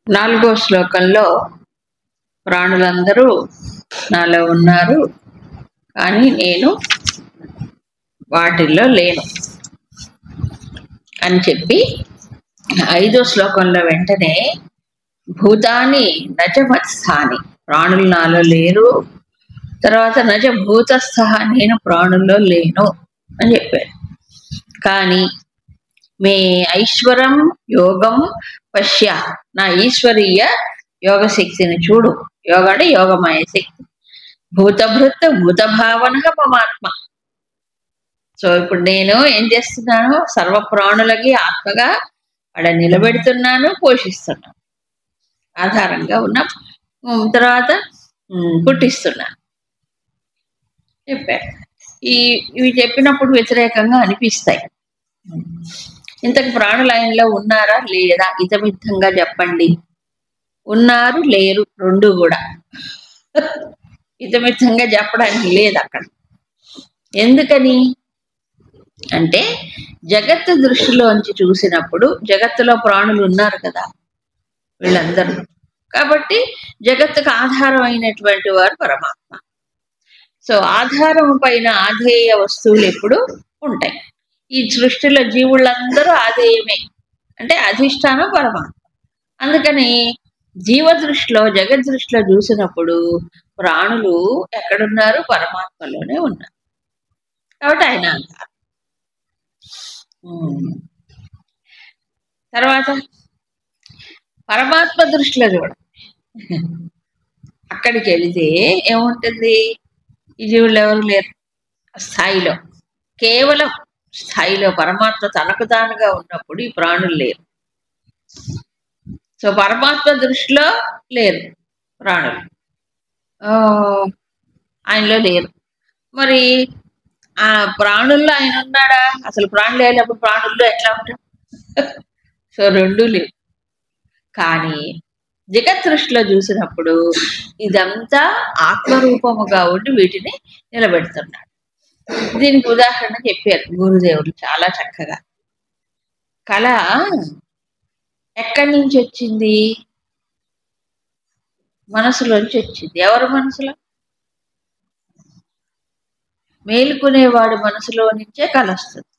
నాలుగో శ్లోకంలో ప్రాణులందరూ నాలో ఉన్నారు, కానీ నేను వాటిల్లో లేను అని చెప్పి ఐదో శ్లోకంలో వెంటనే భూతాని నజమత్స్థాని, ప్రాణులు నాలో లేరు, తర్వాత నజ భూతస్థ, నేను ప్రాణుల్లో లేను అని చెప్పారు. కానీ మే ఐశ్వరం యోగం పశ్య, నా ఈశ్వరీయ యోగ శక్తిని చూడు. యోగ అంటే యోగమయ శక్తి. భూతభృత్ భూత భావన మమాత్మ. సో ఇప్పుడు నేను ఏం చేస్తున్నాను? సర్వ ప్రాణులకి ఆత్మగా అక్కడ నిలబెడుతున్నాను, పోషిస్తున్నాను, ఆధారంగా ఉన్న తర్వాత పుట్టిస్తున్నాను చెప్పారు. ఇవి చెప్పినప్పుడు వ్యతిరేకంగా అనిపిస్తాయి. ఇంతకు ప్రాణులు ఆయనలో ఉన్నారా లేదా? ఇతమిత్తంగా చెప్పండి. ఉన్నారు లేరు రెండు కూడా ఇతమిత్తంగా చెప్పడానికి లేదు అక్కడ. ఎందుకని అంటే జగత్తు దృష్టిలోంచి చూసినప్పుడు జగత్తులో ప్రాణులు ఉన్నారు కదా వీళ్ళందరూ. కాబట్టి జగత్తుకు ఆధారం అయినటువంటి వారు పరమాత్మ. సో ఆధారం పైన ఆధేయ వస్తువులు ఎప్పుడు ఉంటాయి. ఈ సృష్టిలో జీవులందరూ ఆధేయమే, అంటే అధిష్టానం పరమాత్మ. అందుకని జీవ దృష్టిలో జగత్ దృష్టిలో చూసినప్పుడు ప్రాణులు ఎక్కడున్నారు? పరమాత్మలోనే ఉన్నారు. కాబట్టి ఆయన అంటారు. తర్వాత పరమాత్మ దృష్టిలో చూడండి, అక్కడికి వెళితే ఏముంటుంది? ఈ జీవులు ఎవరు లేరు స్థాయిలో, కేవలం స్థాయిలో పరమాత్మ తనకు తానుగా ఉన్నప్పుడు ఈ ప్రాణులు లేరు. సో పరమాత్మ దృష్టిలో లేరు ప్రాణులు, ఆయనలో లేరు. మరి ఆ ప్రాణుల్లో ఆయన ఉన్నాడా? అసలు ప్రాణులు లేనప్పుడు ప్రాణుల్లో ఎట్లా ఉంటాడు? సో రెండూ లేవు. కానీ జగత్ దృష్టిలో చూసినప్పుడు ఇదంతా ఆత్మరూపముగా ఉండి వీటిని నిలబెడుతున్నాడు. దీనికి ఉదాహరణ చెప్పారు గురుదేవులు చాలా చక్కగా. కళ ఎక్కడి నుంచి వచ్చింది? మనసులోంచి వచ్చింది. ఎవరి మనసులో? మేలుకునేవాడి మనసులో నుంచే కళ వస్తుంది.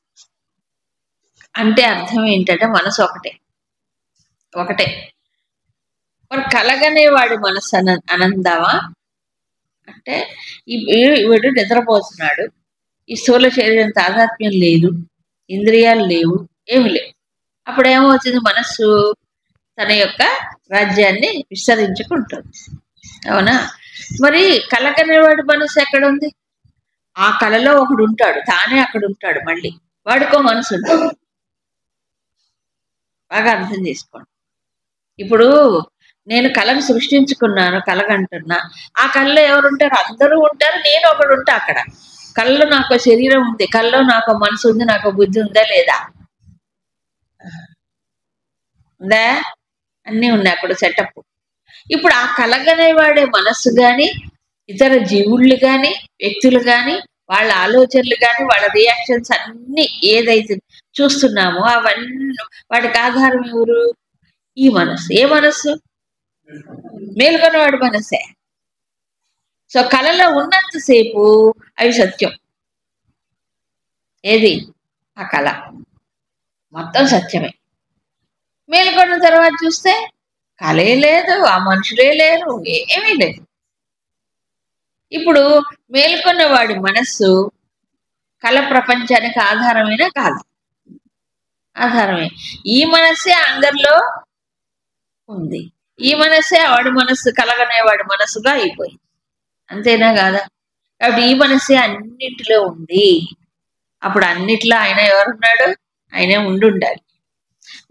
అంటే అర్థం ఏంటంటే మనసు ఒకటే ఒకటే. మరి కలగనేవాడి మనసు అనందామా అంటే వీడు నిద్రపోతున్నాడు, ఈ స్థూల శరీరం తాదాత్మ్యం లేదు, ఇంద్రియాలు లేవు, ఏమి లేవు. అప్పుడు ఏమవుతుంది? మనస్సు తన యొక్క రాజ్యాన్ని విస్తరించుకుంటుంది. అవునా? మరి కలగనేవాడి మనసు ఎక్కడ ఉంది? ఆ కళలో ఒకడు ఉంటాడు, తానే అక్కడ ఉంటాడు, మళ్ళీ వాడికో మనసు ఉంటుంది. బాగా అర్థం చేసుకోండి. ఇప్పుడు నేను కళను సృష్టించుకున్నాను, కలగంటున్నా. ఆ కళలో ఎవరుంటారు? అందరూ ఉంటారు, నేను ఒకడు ఉంటా అక్కడ. కళ్ళలో నాకు శరీరం ఉంది, కళ్ళలో నాకు మనసు ఉంది, నాకు బుద్ధి ఉందా లేదా? ఉందా? అన్నీ ఉన్నాయి అక్కడ సెటప్. ఇప్పుడు ఆ కలగనేవాడే మనస్సు కానీ, ఇతర జీవుళ్ళు కానీ, వ్యక్తులు కానీ, వాళ్ళ ఆలోచనలు కానీ, వాళ్ళ రియాక్షన్స్ అన్నీ ఏదైతే చూస్తున్నామో అవన్నీ వాటికి ఆధారం ఎవరు? ఈ మనస్సు. ఏ మనస్సు? మేల్కొన్నవాడి మనస్సే. సో కళలో ఉన్నంతసేపు అవి సత్యం. ఏది? ఆ కళ మొత్తం సత్యమే. మేల్కొన్న తర్వాత చూస్తే కళే లేదు, ఆ మనుషులే లేరు, ఏమీ లేదు. ఇప్పుడు మేల్కొన్న వాడి మనస్సు కళ ప్రపంచానికి ఆధారమైనా కాదు? ఆధారమే. ఈ మనస్సే అందరిలో ఉంది. ఈ మనస్సే వాడి మనస్సు, కలగనేవాడి మనస్సుగా అయిపోయింది. అంతేనా కాదా? కాబట్టి ఈ మనస్సే అన్నింటిలో ఉంది. అప్పుడు అన్నిట్లో ఆయన ఎవరున్నాడు? ఆయనే ఉండాలి.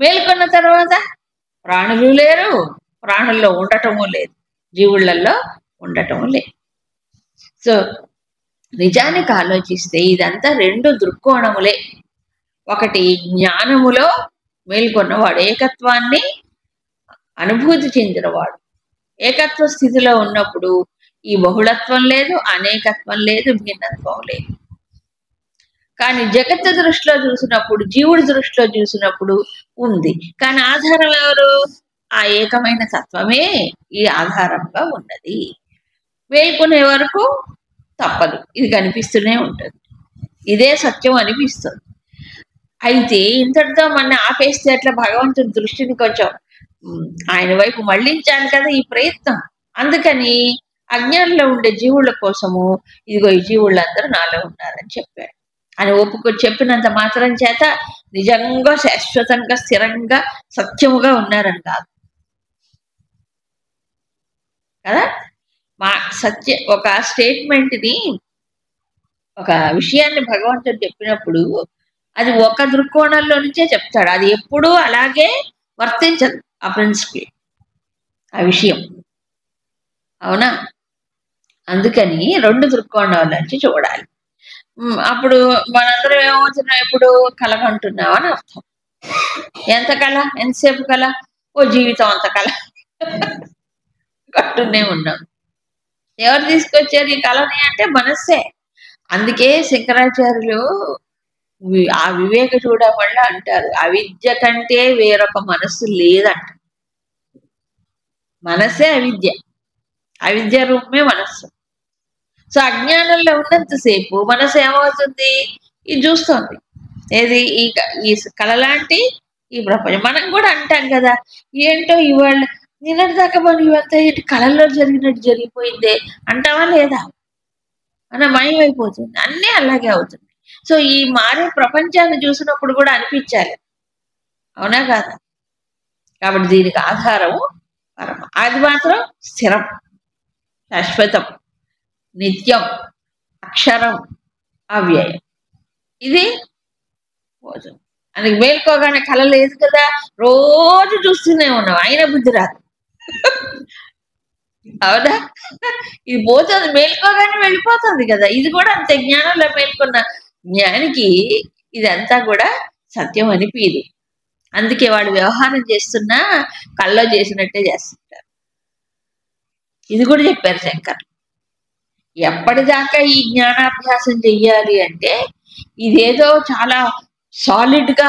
మేల్కొన్న తర్వాత ప్రాణులు లేరు, ప్రాణుల్లో ఉండటము లేదు, జీవులలో ఉండటము లేదు. సో నిజానికి ఆలోచిస్తే ఇదంతా రెండు దృక్కోణములే. ఒకటి జ్ఞానములో మేల్కొన్నవాడు, ఏకత్వాన్ని అనుభూతి చెందినవాడు. ఏకత్వ స్థితిలో ఉన్నప్పుడు ఈ బహుళత్వం లేదు, అనేకత్వం లేదు, భిన్నత్వం లేదు. కానీ జగత్తు దృష్టిలో చూసినప్పుడు, జీవుడి దృష్టిలో చూసినప్పుడు ఉంది. కానీ ఆధారం ఎవరు? ఆ ఏకమైన తత్వమే ఈ ఆధారంగా ఉన్నది. మేల్కొనే వరకు తప్పదు, ఇది కనిపిస్తూనే ఉంటుంది, ఇదే సత్యం అనిపిస్తుంది. అయితే ఇంతటితో మన ఆపేస్తే అట్లా భగవంతుడి దృష్టిని కొంచెం ఆయన వైపు మళ్ళించాలి కదా ఈ ప్రయత్నం. అందుకని అజ్ఞానంలో ఉండే జీవుల కోసము ఇదిగో ఈ జీవులందరూ నాలో ఉన్నారని చెప్పాడు అని చెప్పినంత మాత్రం చేత నిజంగా శాశ్వతంగా స్థిరంగా సత్యముగా ఉన్నారని కాదు కదా. మా ఒక స్టేట్మెంట్ని, ఒక విషయాన్ని భగవంతుడు చెప్పినప్పుడు అది ఒక దృక్కోణంలో నుంచే చెప్తాడు, అది ఎప్పుడూ అలాగే వర్తించదు ఆ ప్రిన్సిపల్, ఆ విషయం. అవునా? అందుకని రెండు దృక్కోణాల నుంచి చూడాలి. అప్పుడు మనందరం ఏమవుతున్నాం, ఎప్పుడు కలగంటున్నాం అని అర్థం. ఎంత కళ, ఎంతసేపు కళ? ఓ జీవితం అంత కళ కట్టునే ఉన్నాం. ఎవరు తీసుకొచ్చారు ఈ కళని అంటే మనస్సే. అందుకే శంకరాచార్యులు ఆ వివేక చూడమళ్ళ అంటారు, అవిద్య కంటే వేరొక మనస్సు లేదంట. మనస్సే అవిద్య, అవిద్య రూపమే మనస్సు. సో అజ్ఞానంలో ఉన్నంతసేపు మనసు ఏమవుతుంది, ఇది చూస్తుంది, ఏది ఈ కళ లాంటి ఈ ప్రపంచం. మనం కూడా అంటాం కదా, ఏంటో ఇవాళ నిన్నటి దాకా మనం ఇవంతా ఏంటి కళల్లో జరిగినట్టు జరిగిపోయిందే అంటావా లేదా? మన మయం అయిపోతుంది, అన్నీ అలాగే అవుతుంది. సో ఈ మారే ప్రపంచాన్ని చూసినప్పుడు కూడా అనిపించాలి, అవునా కాదా? కాబట్టి దీనికి ఆధారం పరమ, అది మాత్రం స్థిరం, శాశ్వతం, నిత్యం, అక్షరం, అవ్యయం. ఇది పోతుంది. అది మేల్కోగానే కళ లేదు కదా, రోజు చూస్తూనే ఉన్నాం, అయినా బుద్ధి రాదు. అవునా? ఇది పోతుంది, మేల్కోగానే వెళ్ళిపోతుంది కదా. ఇది కూడా అంతే, జ్ఞానంలో మేల్కొన్న జ్ఞానికి ఇదంతా కూడా సత్యం అనిపించదు. అందుకే వాడు వ్యవహారం చేస్తున్నా కళ్ళలో చేసినట్టే చేస్తుంటారు. ఇది కూడా చెప్పారు శంకర్. ఎప్పటిదాకా ఈ జ్ఞానాభ్యాసం చెయ్యాలి అంటే ఇదేదో చాలా సాలిడ్గా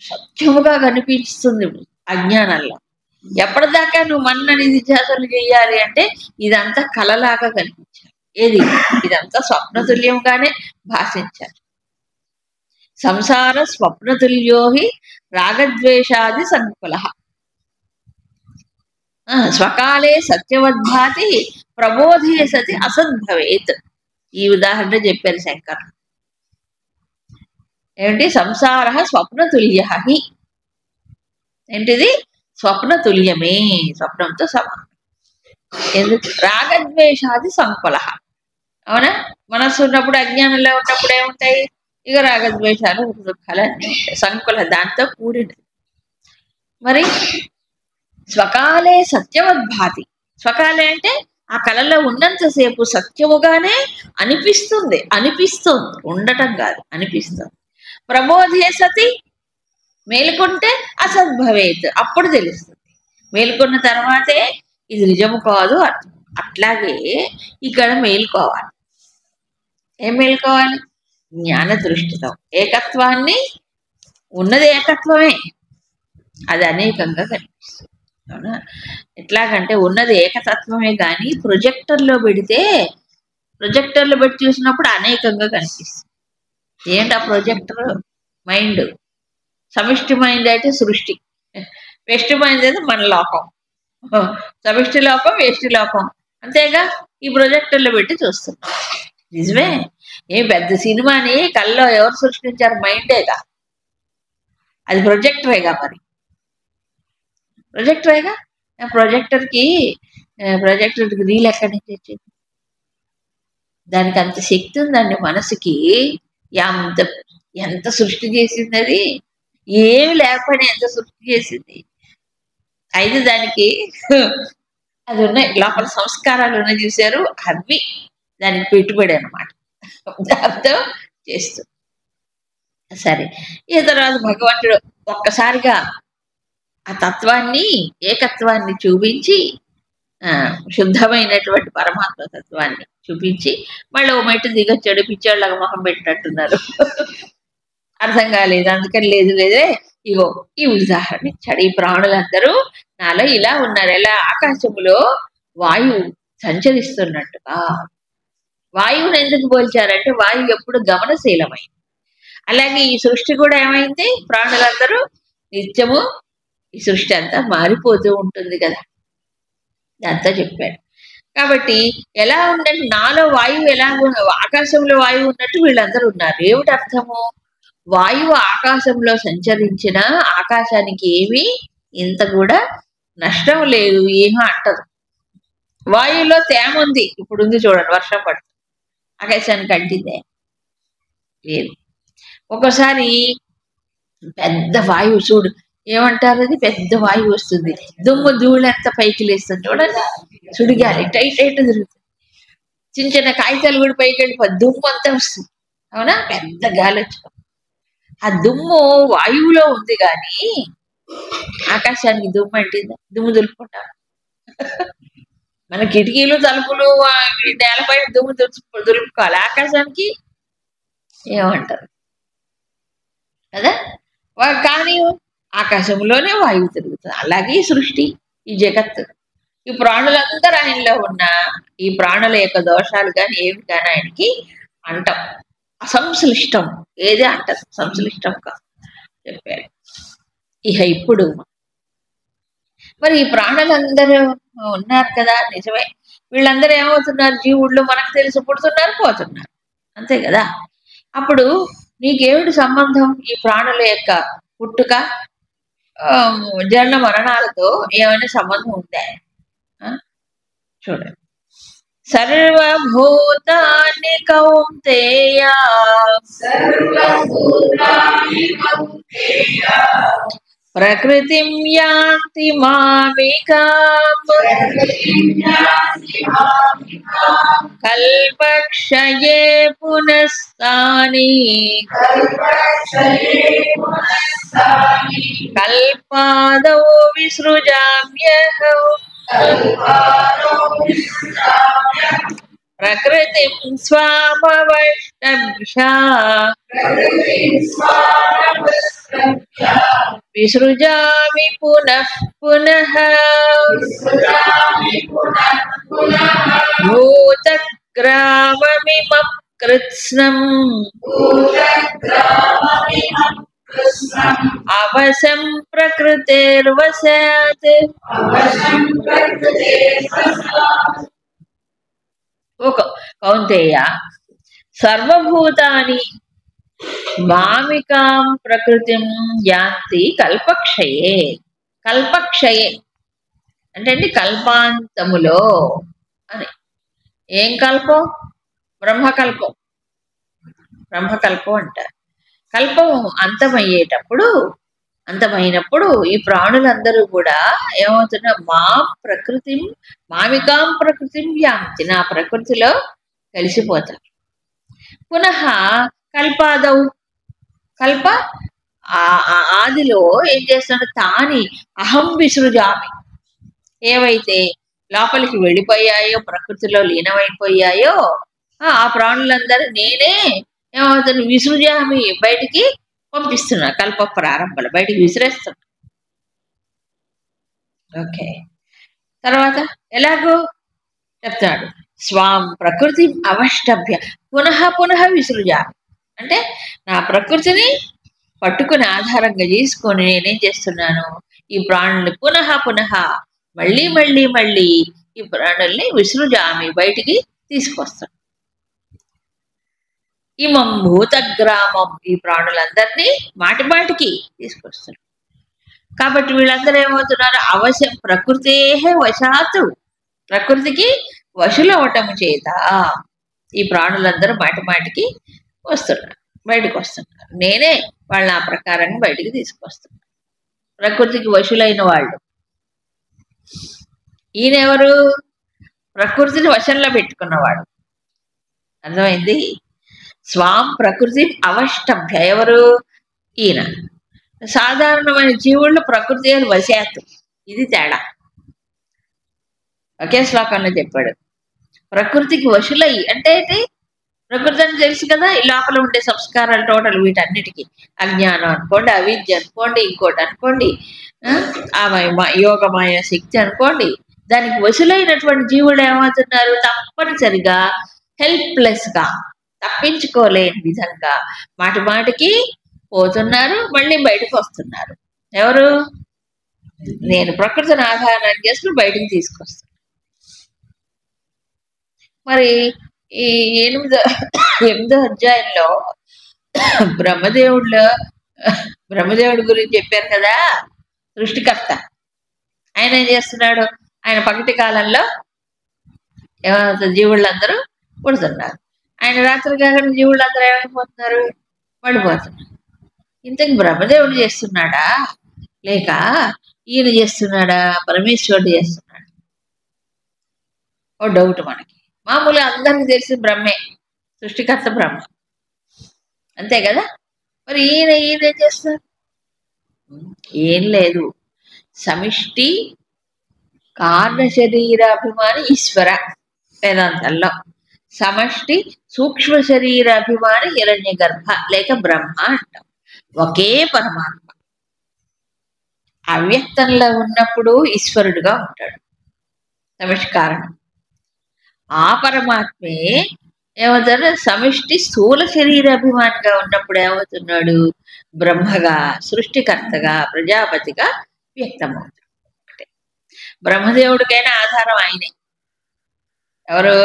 సత్యముగా కనిపిస్తుంది అజ్ఞానంలో. ఎప్పటిదాకా నువ్వు మన్న నిధిధ్యాసలు చెయ్యాలి అంటే ఇదంతా కలలాగా కనిపించాలి, ఏది ఇదంతా స్వప్నతుల్యంగానే భాషించాలి. సంసార స్వప్నతుల్యోహి రాగద్వేషాది సంకుల స్వకాలే సత్యవద్భాతి ప్రబోధే సతి అసద్భవేత్. ఈ ఉదాహరణ చెప్పారు శంకర్. ఏమిటి? సంసార స్వప్నతుల్య, ఏంటిది? స్వప్నతుల్యమే, స్వప్నంతో సమానం. ఎందుకు? రాగద్వేషాది సంకుల. అవునా? మనస్సు ఉన్నప్పుడు, అజ్ఞానంలో ఉన్నప్పుడు ఏముంటాయి? ఇక రాగద్వేషాలు దుఃఖాలు అన్నీ ఉంటాయి, సంకుల, దాంతో కూడినది. మరి స్వకాలే సత్యవద్భాతి, స్వకాలే అంటే ఆ కళలో ఉన్నంతసేపు సత్యముగానే అనిపిస్తుంది, ఉండటం కాదు, అనిపిస్తుంది. ప్రబోధే సతి, మేలుకుంటే అసద్భవేత్, అప్పుడు తెలుస్తుంది. మేలుకున్న తర్వాతే ఇది నిజము కాదు అర్థం. అట్లాగే ఇక్కడ మేలుకోవాలి. ఏం మేలుకోవాలి? జ్ఞాన దృష్టితో ఏకత్వాన్ని, ఉన్నది ఏకత్వమే, అది అనేకంగా కనిపిస్తుంది. అవునా? ఎట్లాగంటే ఉన్నది ఏకతత్వమే కానీ ప్రొజెక్టర్లో పెట్టి చూసినప్పుడు అనేకంగా కనిపిస్తుంది. ఏంటి ఆ ప్రొజెక్టర్? మైండ్. సమిష్టి మైండ్ అయితే సృష్టి, వెష్టి మైండ్ అయితే మన లోకం. సమిష్టి లోకం, వేష్టి లోకం, అంతేగా. ఈ ప్రొజెక్టర్లో పెట్టి చూస్తున్నాం, నిజమే. ఏ పెద్ద సినిమాని కల్లో ఎవరు సృష్టించారు? మైండేగా, అది ప్రొజెక్టరేగా. మరి ప్రొజెక్టరేగా. ప్రొజెక్టర్కి రీల్ ఎక్కడి నుంచి వచ్చింది? దానికి అంత శక్తి ఉందండి మనసుకి. ఎంత సృష్టి చేసింది అది, ఏమి లేకపోయినా ఎంత సృష్టి చేసింది. అయితే దానికి అది ఉన్నాయి, లోపల సంస్కారాలు ఉన్నాయి చూశారు, అవి దానికి పెట్టుబడి అన్నమాట, దాంతో చేస్తూ. సరే, ఈ తర్వాత భగవంతుడు ఒక్కసారిగా ఆ తత్వాన్ని, ఏకత్వాన్ని చూపించి, శుద్ధమైనటువంటి పరమాత్మ తత్వాన్ని చూపించి మళ్ళీ ఓ మెట్టు దిగొచ్చాడు. పిచ్చోళ్ళగా మొహం పెట్టినట్టున్నారు. అర్థం కాలేదు, అందుకని లేదు లేదే. ఇగో ఈ ఉదాహరణ ఇచ్చాడు. ఈ ప్రాణులందరూ నాలో ఇలా ఉన్నారు. ఎలా ఆకాశములో వాయువు సంచరిస్తున్నట్టుగా. వాయువుని ఎందుకు పోల్చారంటే వాయువు ఎప్పుడు గమనశీలమైంది. అలాగే ఈ సృష్టి కూడా ఏమైంది, ప్రాణులందరూ నిత్యము ఈ సృష్టి అంతా మారిపోతూ ఉంటుంది కదా, అంతా చెప్పాడు. కాబట్టి ఎలా ఉందంటే నాలో వాయువు ఎలా ఆకాశంలో వాయువు ఉన్నట్టు వీళ్ళందరూ ఉన్నారు. ఏమిటి అర్థము? వాయువు ఆకాశంలో సంచరించిన ఆకాశానికి ఏమీ ఇంత కూడా నష్టం లేదు, ఏమీ అంటదు. వాయువులో తేమ ఉంది, ఇప్పుడు ఉంది చూడండి, వర్షం పడుతుంది, ఆకాశానికి అంటిందే లేదు. ఒకసారి పెద్ద వాయువు చూడు, ఏమంటారు అది, పెద్ద వాయువు వస్తుంది, దుమ్ము ధూళంత పైకి లేస్తుంది చూడండి, సుడిగాలి టైట్ టైట్ తిరుగుతుంది, చిన్న చిన్న కాగితాలు కూడా పైకి వెళ్ళిపోయి దుమ్ము అంతా వస్తుంది, అవునా, పెద్ద గాలి వచ్చి. ఆ దుమ్ము వాయువులో ఉంది కానీ ఆకాశానికి దుమ్ము అంటిందా? దుమ్ము దులుపుకుంటాం. మన కిటికీలు తలుపులు నేలపై దుమ్ము దులుపుకోవాలి, ఆకాశానికి ఏమంటారు కదా. కానీ ఆకాశంలోనే వాయువు తిరుగుతుంది. అలాగే ఈ సృష్టి, ఈ జగత్తు, ఈ ప్రాణులందరూ ఆయనలో ఉన్న ఈ ప్రాణుల యొక్క దోషాలు కానీ ఏమి కానీ ఆయనకి అంటాం. అసంశ్లిష్టం ఏదే అంటారు, సంశ్లిష్టం కాదు చెప్పారు. ఇక ఇప్పుడు మరి ఈ ప్రాణులందరూ ఉన్నారు కదా, నిజమే. వీళ్ళందరూ ఏమవుతున్నారు, జీవుళ్ళు మనకు తెలిసి పుడుతున్నారు పోతున్నారు, అంతే కదా. అప్పుడు నీకేమిటి సంబంధం ఈ ప్రాణుల యొక్క పుట్టుక జన్మ మరణాలతో ఏమైనా సంబంధం ఉందా? చూడండి, సర్వభూతాని కౌంతేయ ప్రకృతిం యాంతి మామికాం కల్పక్షయే పునస్తాని కల్పాదౌ విసృజామ్యహం ప్రకృతిం స్వామవష్టభ్యా విసృజామి పునః పునః భూతగ్రామమిమం కృత్స్నం అవశం ప్రకృతిర్వశాత్. కౌంతేయ, సర్వభూతాని మామికాం ప్రకృతిం యాంతి కల్పక్షయే. కల్పక్షయే అంటే కల్పాంతములో అని. ఏం కల్పం? బ్రహ్మకల్పం. బ్రహ్మకల్పం అంటారు. కల్పం అంతమైనప్పుడు ఈ ప్రాణులందరూ కూడా ఏమవుతున్నా, మామికాం ప్రకృతిం యాంతి, నా ప్రకృతిలో కలిసిపోతారు. పునః కల్పాదవు, ఆదిలో ఏం చేస్తాడు, తాని అహం విసృజామి, ఏవైతే లోపలికి వెళ్ళిపోయాయో, ప్రకృతిలో లీనమైపోయాయో ఆ ప్రాణులందరూ నేనే ఏమవుతుంది, విసృజామి, బయటికి పంపిస్తున్నా. కల్ప ప్రారంభంలో బయటికి విసిరేస్తున్నా. ఓకే, తర్వాత ఎలాగో చెప్తున్నాడు, స్వాం ప్రకృతి అవష్టభ్య పునః పునః విసృజామి, అంటే నా ప్రకృతిని పట్టుకుని ఆధారంగా చేసుకొని నేనేం చేస్తున్నాను, ఈ ప్రాణుల్ని పునః పునః మళ్ళీ మళ్ళీ మళ్ళీ ఈ ప్రాణుల్ని విసృజామి, బయటికి తీసుకొస్తాను. ఇమం భూతగ్రామం, ఈ ప్రాణులందరినీ మాటి మాటికి తీసుకొస్తారు. కాబట్టి వీళ్ళందరూ ఏమవుతున్నారు, అవశం ప్రకృతే వశాతు, ప్రకృతికి వశులవటం చేత ఈ ప్రాణులందరూ మాటి మాటికి వస్తున్నారు, బయటకు వస్తున్నారు. నేనే వాళ్ళని ఆ ప్రకారంగా బయటికి తీసుకొస్తున్నాను. ప్రకృతికి వశులైన వాళ్ళు ఈయనెవరు, ప్రకృతిని వశంలో పెట్టుకున్నవాడు. అర్థమైంది? స్వాం ప్రకృతి అవష్టభ్య, ఎవరు? ఈయన. సాధారణమైన జీవుళ్ళు ప్రకృతి అని వశాత్తు, ఇది తేడా. ఒకే శ్లోకంలో చెప్పాడు. ప్రకృతికి వశులై అంటే ప్రకృతి అని తెలుసు కదా, ఈ లోపల ఉండే సంస్కారాలు టోటల్ వీటన్నిటికీ. అజ్ఞానం అనుకోండి, అవిద్య అనుకోండి, ఇంకోటి అనుకోండి, ఆ యోగమాయ శక్తి అనుకోండి. దానికి వసులైనటువంటి జీవుడు ఏమవుతున్నారు? తప్పనిసరిగా హెల్ప్లెస్ గా, తప్పించుకోలేని విధంగా మాటి మాటికి పోతున్నారు, మళ్ళీ బయటకు వస్తున్నారు. ఎవరు? నేను ప్రకృతిని ఆధారం చేసుకుని బయటకు తీసుకొస్తాను. మరి ఈ ఎనిమిదో అధ్యాయంలో బ్రహ్మదేవుడి గురించి చెప్పారు కదా, సృష్టికర్త. ఆయన ఏం చేస్తున్నాడు? ఆయన పగటి కాలంలో జీవుళ్ళందరూ పుడుతున్నారు. ఆయన రాత్రి కాకుండా జీవుళ్ళందరూ ఏమైపోతున్నారు? పడిపోతున్నారు. ఇంతకు బ్రహ్మదేవుడు చేస్తున్నాడా, లేక ఈయన చేస్తున్నాడా, పరమేశ్వరుడు చేస్తున్నాడు? ఓ డౌట్ మనకి. మామూలుగా అందరికి తెలిసి బ్రహ్మే, సృష్టికర్త బ్రహ్మ, అంతే కదా. మరి ఈయన ఏం చేస్తారు? ఏం లేదు, సమిష్టి కారణ శరీరాభిమాని ఈశ్వర. వేదాంతంలో సమష్టి సూక్ష్మ శరీరాభిమాని హిరణ్య గర్భ లేక బ్రహ్మ అంటాం. ఒకే పరమాత్మ అవ్యక్తంలో ఉన్నప్పుడు ఈశ్వరుడుగా ఉంటాడు, సమిష్టి కారణం. ఆ పరమాత్మే ఏమవుతాడు? సమిష్టి స్థూల శరీరాభిమానిగా ఉన్నప్పుడు ఏమవుతున్నాడు? బ్రహ్మగా, సృష్టికర్తగా, ప్రజాపతిగా వ్యక్తమవుతాడు. బ్రహ్మదేవుడికైనా ఆధారం ఆయనే. ఎవరు?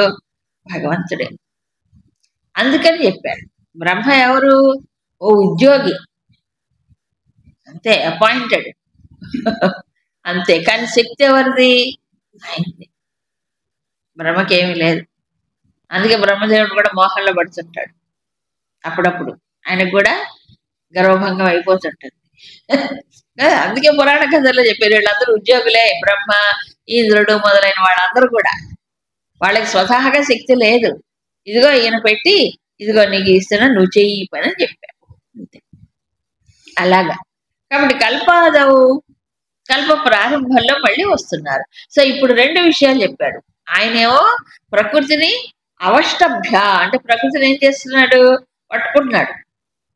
భగవంతుడే. అందుకని చెప్పాడు బ్రహ్మ ఎవరు? ఓ ఉద్యోగి, అంతే, అపాయింటెడ్ అంతే. కానీ శక్తి ఎవరిది? ఆయనది. బ్రహ్మకేమీ లేదు. అందుకే బ్రహ్మదేవుడు కూడా మోహంలో పడుతుంటాడు అప్పుడప్పుడు. ఆయనకు కూడా గర్వభంగం అయిపోతుంటుంది. అందుకే పురాణ కథల్లో చెప్పారు, వీళ్ళందరూ ఉద్యోగులే. బ్రహ్మ, ఇంద్రుడు మొదలైన వాళ్ళందరూ కూడా వాళ్ళకి స్వతహాగా శక్తి లేదు. ఇదిగో ఈయన పెట్టి, ఇదిగో నీకు ఇస్తున్నా, నువ్వు చెయ్యి పని అని చెప్పారు, అంతే. అలాగా. కాబట్టి కల్ప ప్రారంభంలో మళ్ళీ వస్తున్నారు. సో ఇప్పుడు రెండు విషయాలు చెప్పాడు. ఆయనేమో ప్రకృతిని అవష్టభ్య అంటే ప్రకృతిని ఏం చేస్తున్నాడు? పట్టుకుంటున్నాడు.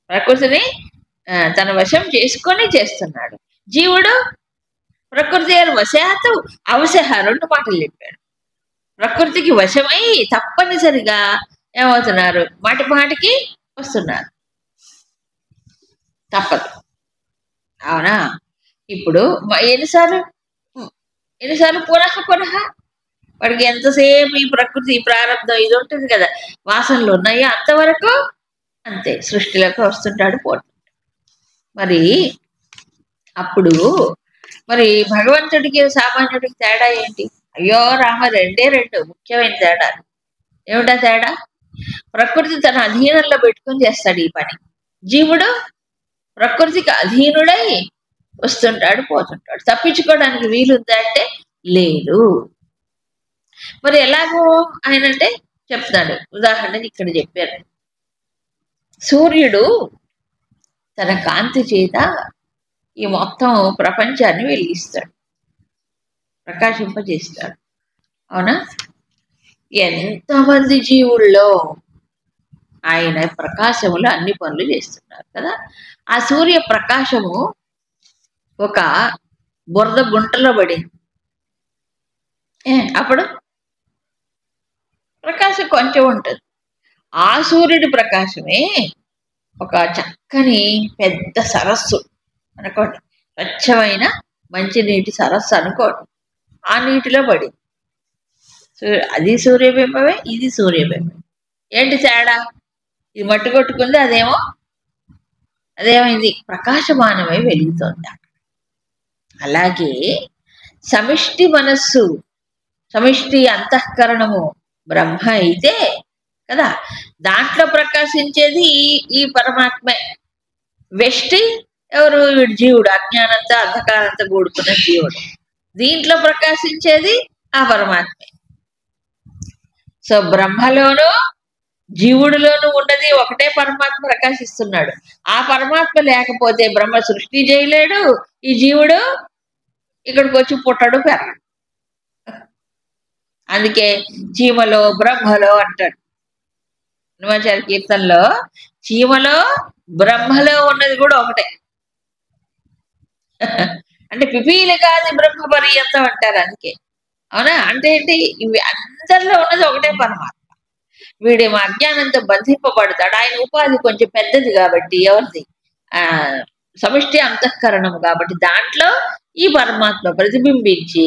ప్రకృతిని తన వశం చేసుకొని చేస్తున్నాడు. జీవుడు ప్రకృతి వశాతు అవశహ, రెండు మాటలు చెప్పాడు. ప్రకృతికి వశమై తప్పనిసరిగా ఏమవుతున్నారు? మాటి మాటికి వస్తున్నారు, తప్పదు. అవునా? ఇప్పుడు ఎన్నిసార్లు పునః వాడికి ఎంతసేపు ఈ ప్రకృతి, ఈ ప్రారంభం ఇది ఉంటుంది కదా, వాసనలు ఉన్నాయో అంతవరకు అంతే, సృష్టిలోకి వస్తుంటాడు, పోతుంటాడు. మరి అప్పుడు మరి భగవంతుడికి సామాన్యుడికి తేడా ఏంటి? అయ్యో రామ, రెండు ముఖ్యమైన తేడా. ఏమిటా తేడా? ప్రకృతి తన అధీనంలో పెట్టుకొని చేస్తాడు ఈ పని. జీవుడు ప్రకృతికి అధీనుడై వస్తుంటాడు, పోతుంటాడు. తప్పించుకోవడానికి వీలుందా అంటే లేదు. మరి ఎలాగో ఆయన అంటే చెప్తాడు. ఉదాహరణకి ఇక్కడ చెప్పారు, సూర్యుడు తన కాంతి చేత ఈ మొత్తం ప్రపంచాన్ని వెలిగిస్తాడు, ప్రకాశింపజేస్తాడు. అవునా? ఎంతమంది జీవుల్లో ఆయన ప్రకాశములు అన్ని పనులు చేస్తున్నారు కదా. ఆ సూర్య ప్రకాశము ఒక బురద గుంటలో పడింది, అప్పుడు ప్రకాశం కొంచెం ఉంటుంది. ఆ సూర్యుడి ప్రకాశమే ఒక చక్కని పెద్ద సరస్సు అనుకోండి, స్వచ్ఛమైన మంచినీటి సరస్సు అనుకోండి, ఆ నీటిలో పడింది. అది సూర్యబింబమే, ఇది సూర్యబింబం. ఏంటి తేడా? ఇది మట్టి కొట్టుకుంది, అదేమైంది? ప్రకాశమానమై వెలుగుతోంది. అలాగే సమిష్టి మనస్సు, సమిష్టి అంతఃకరణము బ్రహ్మ అయితే కదా, దాంట్లో ప్రకాశించేది ఈ పరమాత్మే. వెష్టి ఎవరు? వీడు జీవుడు, అజ్ఞానంతో అంధకారంతో కూడుకున్న జీవుడు. దీంట్లో ప్రకాశించేది ఆ పరమాత్మే. సో బ్రహ్మలోనూ జీవుడిలోనూ ఉన్నది ఒకటే పరమాత్మ ప్రకాశిస్తున్నాడు. ఆ పరమాత్మ లేకపోతే బ్రహ్మ సృష్టి చేయలేడు, ఈ జీవుడు ఇక్కడికి వచ్చి పుట్టడు, పెరగడు. అందుకే చీమలో బ్రహ్మలో అంటాడు. హనుమాచార్య కీర్తనలో చీమలో బ్రహ్మలో ఉన్నది కూడా ఒకటే. అంటే పిపీలి కాదు బ్రహ్మ పర్యంతం అంటారు అందుకే. అవునా? అంటే ఏంటి? ఇవి అందరిలో ఉన్నది ఒకటే పరమాత్మ. వీడేమో అజ్ఞానంతో బంధింపబడతాడు. ఆయన ఉపాధి కొంచెం పెద్దది కాబట్టి, ఎవరిది? ఆ సమిష్టి అంతఃకరణం కాబట్టి దాంట్లో ఈ పరమాత్మ ప్రతిబింబించి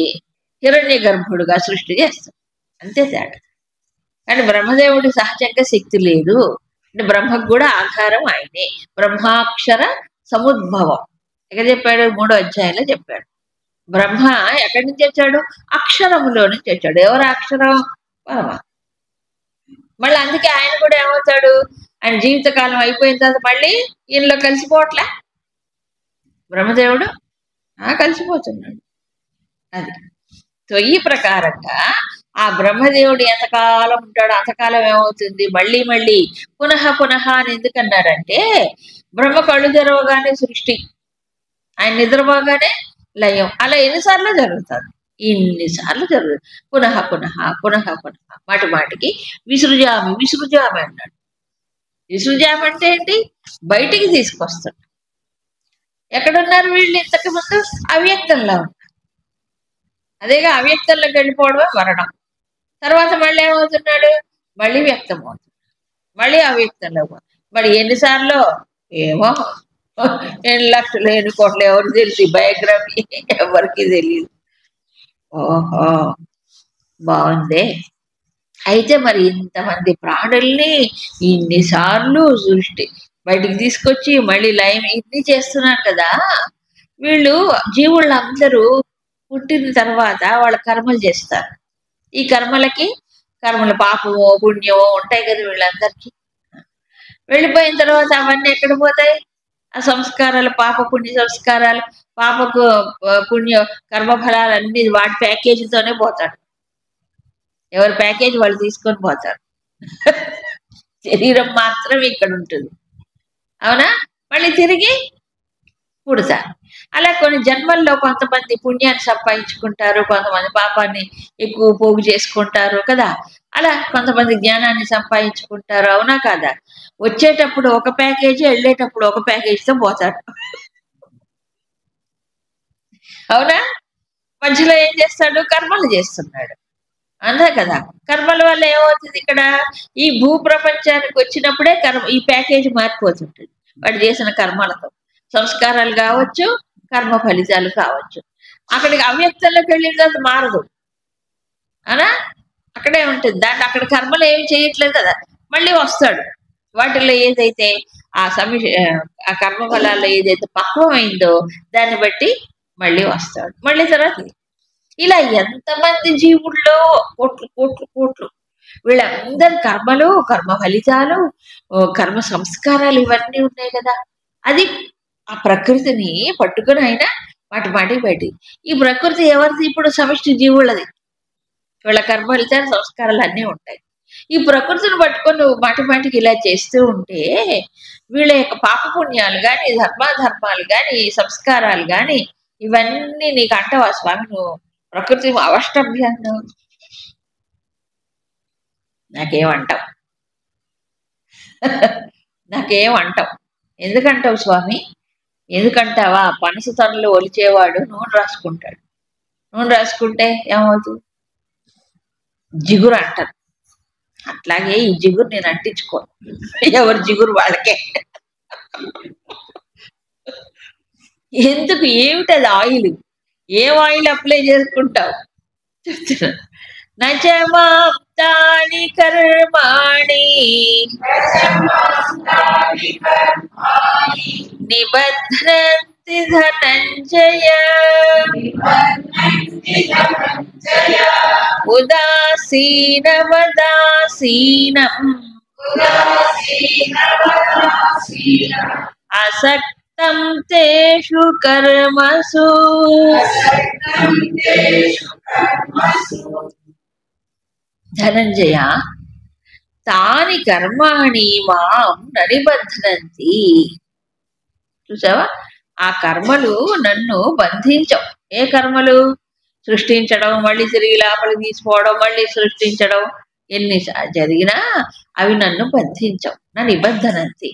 హిరణ్య గర్భుడుగా సృష్టి చేస్తాడు. అంతే తేడా. కానీ బ్రహ్మదేవుడి సహజంగా శక్తి లేదు. అంటే బ్రహ్మకు కూడా ఆధారం ఆయనే. బ్రహ్మాక్షర సముద్భవం ఎక్కడ చెప్పాడు? 3వ అధ్యాయంలో చెప్పాడు. బ్రహ్మ ఎక్కడి నుంచి వచ్చాడు? అక్షరములో నుంచి వచ్చాడు. ఎవరు అక్షరం? పరమాత్మ. మళ్ళీ అందుకే ఆయన కూడా ఏమవుతాడు? ఆయన జీవితకాలం అయిపోయిన తర్వాత మళ్ళీ ఈయనలో కలిసిపోవట్లే బ్రహ్మదేవుడు. కలిసిపోతున్నాడు. అది. సో ఈ ప్రకారంగా ఆ బ్రహ్మదేవుడు ఎంతకాలం ఉంటాడో అంతకాలం ఏమవుతుంది? మళ్ళీ మళ్ళీ పునః పునః అని ఎందుకన్నారంటే, బ్రహ్మ కళ్ళు తెరవగానే సృష్టి, ఆయన నిద్రపోగానే లయం. అలా ఎన్నిసార్లు జరుగుతుంది? ఇన్నిసార్లు జరుగుతుంది. పునః పునః పునః పునః మాటి మాటికి విసృజామి విసృజామి అన్నాడు. విసృజామి అంటే ఏంటి? బయటికి తీసుకొస్తాడు. ఎక్కడున్నారు వీళ్ళు? ఇంతకు ముందు అవ్యక్తంలో ఉన్నారు. అదేగా అవ్యక్తంలోకి వెళ్ళిపోవడమే మరణం. తర్వాత మళ్ళీ ఏమవుతున్నాడు? మళ్ళీ వ్యక్తం అవుతుంది, మళ్ళీ అవ్యక్తంలో. మరి ఎన్నిసార్లు ఏమో, ఎన్ని లక్షలు ఎన్ని కోట్లు ఎవరు తెలిసి, బయోగ్రఫీ ఎవరికి తెలియదు. ఓహో, బాగుంది. అయితే మరి ఇంతమంది ప్రాణుల్ని ఇన్నిసార్లు సృష్టి బయటికి తీసుకొచ్చి మళ్ళీ లయం ఇన్ని చేస్తున్నారు కదా. వీళ్ళు జీవుళ్ళందరూ పుట్టిన తర్వాత వాళ్ళ కర్మలు చేస్తారు. ఈ కర్మల పాపమో పుణ్యమో ఉంటాయి కదా వీళ్ళందరికీ. వెళ్ళిపోయిన తర్వాత అవన్నీ ఎక్కడ పోతాయి? ఆ సంస్కారాలు, పాప పుణ్య సంస్కారాలు, పాపకు పుణ్య కర్మఫలాలు అన్ని వాటి ప్యాకేజీతోనే పోతాడు. ఎవరి ప్యాకేజ్ వాళ్ళు తీసుకొని పోతారు. శరీరం మాత్రం ఇక్కడ ఉంటుంది. అవునా? మళ్ళీ తిరిగి పుడతారు. అలా కొన్ని జన్మల్లో కొంతమంది పుణ్యాన్ని సంపాదించుకుంటారు, కొంతమంది పాపాన్ని ఎక్కువ పోగు చేసుకుంటారు కదా. అలా కొంతమంది జ్ఞానాన్ని సంపాదించుకుంటారు. అవునా కాదా? వచ్చేటప్పుడు ఒక ప్యాకేజీ, వెళ్ళేటప్పుడు ఒక ప్యాకేజీతో పోతారు. అవునా? మధ్యలో ఏం చేస్తాడు? కర్మలు చేస్తున్నాడు. అంతే కదా. కర్మల వల్ల ఏమవుతుంది? ఇక్కడ ఈ భూ ప్రపంచానికి వచ్చినప్పుడే ఈ ప్యాకేజీ మారిపోతుంటుంది వాడు చేసిన కర్మలతో. సంస్కారాలు కావచ్చు, కర్మ ఫలితాలు కావచ్చు. అక్కడికి అవ్యక్తంలోకి వెళ్ళిన తర్వాత మారదు. అనా అక్కడే ఉంటుంది. దాన్ని అక్కడ కర్మలు ఏమి చేయట్లేదు కదా. మళ్ళీ వస్తాడు. వాటిల్లో ఏదైతే ఆ కర్మ ఫలాల్లో ఏదైతే పక్వమైందో దాన్ని బట్టి మళ్ళీ వస్తాడు. మళ్ళీ తర్వాత ఇలా ఎంతమంది జీవుల్లో కోట్లు కోట్లు కోట్లు వీళ్ళందరి కర్మలు, కర్మ ఫలితాలు, కర్మ సంస్కారాలు ఇవన్నీ ఉన్నాయి కదా. అది ఆ ప్రకృతిని పట్టుకుని అయినా మాటి మాటికి బయటి. ఈ ప్రకృతి ఎవరిది? ఇప్పుడు సమిష్టి జీవులది. వీళ్ళ కర్మ ఫలితాలు, సంస్కారాలు అన్నీ ఉంటాయి. ఈ ప్రకృతిని పట్టుకొని నువ్వు మాటి మాటికి ఇలా చేస్తూ ఉంటే వీళ్ళ యొక్క పాపపుణ్యాలు కానీ, ధర్మాలు కానీ, సంస్కారాలు కానీ ఇవన్నీ నీకు అంటవా స్వామి? నువ్వు ప్రకృతి అవష్టభ్యాన్ని నాకేమంటావు? నాకేమంటావు? ఎందుకంటావు స్వామి? ఎందుకంటావా? పనస తనలు ఒలిచేవాడు నూనె రాసుకుంటాడు. నూనె రాసుకుంటే ఏమవుతుంది? జిగురు అంటారు. అట్లాగే ఈ జిగురు నేను అంటించుకోను. ఎవరి జిగురు వాళ్ళకే. ఎందుకు? ఏమిటది ఆయిల్? ఏం ఆయిల్ అప్లై చేసుకుంటావు? చెప్తున్నా. నచమాప్తాని కర్మాణి నిబధ్నంతి ధనంజయ ఉదాసీనవదాసీనం అసక్తం తేషు కర్మసు ధనంజయ తాని కర్మాణి మాం ననిబధ్నంతి. చూసావా? ఆ కర్మలు నన్ను బంధించవు. ఏ కర్మలు? సృష్టించడం, మళ్ళీ తిరిగి లోపలికి తీసుకోవడం, మళ్ళీ సృష్టించడం, ఎన్ని జరిగినా అవి నన్ను బంధించవు, నా నిబంధనంతి.